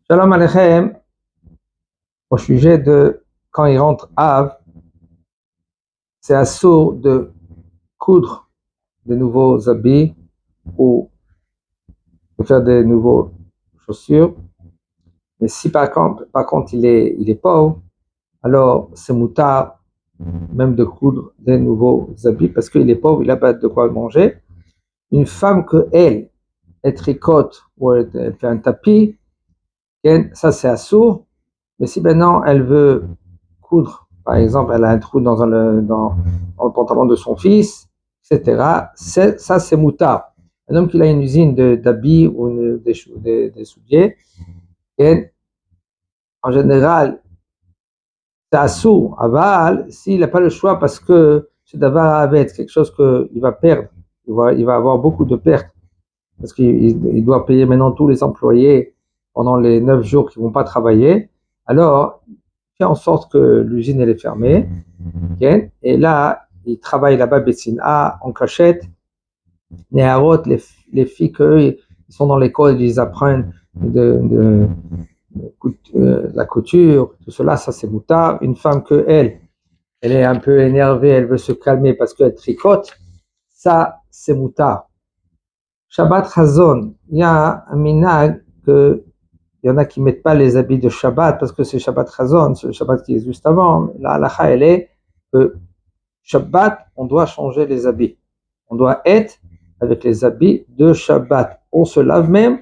Shalom Aleichem, au sujet de quand il rentre Av, c'est assourd de coudre de nouveaux habits ou de faire de nouveaux chaussures. Mais si par contre il est pauvre, alors c'est moutard même de coudre des nouveaux habits parce qu'il est pauvre, il n'a pas de quoi manger. Une femme que elle tricote ou elle fait un tapis, ça c'est assourd. Mais si maintenant elle veut coudre, par exemple, elle a un trou dans le pantalon de son fils, etc., ça c'est moutard. Un homme qui a une usine d'habits ou des souliers, et en général, c'est assourd. Aval, s'il n'a pas le choix parce que c'est d'avoir quelque chose qu'il va perdre, il va avoir beaucoup de pertes, parce qu'il doit payer maintenant tous les employés pendant les 9 jours qui ne vont pas travailler, alors fait en sorte que l'usine elle est fermée, et là, il travaille là-bas, Betsina, en cachette, les filles ils sont dans l'école, ils apprennent la couture, tout cela, ça c'est moutard. Une femme que elle est un peu énervée, elle veut se calmer parce qu'elle tricote, ça c'est moutard. Shabbat Chazon, il y a un minag que il y en a qui ne mettent pas les habits de Shabbat parce que c'est Shabbat Chazon, c'est le Shabbat qui est juste avant. La halakha, elle est que Shabbat, on doit changer les habits. On doit être avec les habits de Shabbat. On se lave même,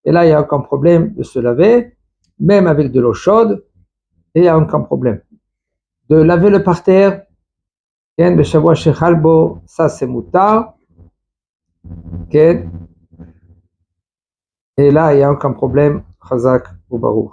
et là, il n'y a aucun problème de se laver, même avec de l'eau chaude, et il n'y a aucun problème. De laver le parterre, ça c'est moutard, et là, il n'y a aucun problème, Chazak ou Baruch.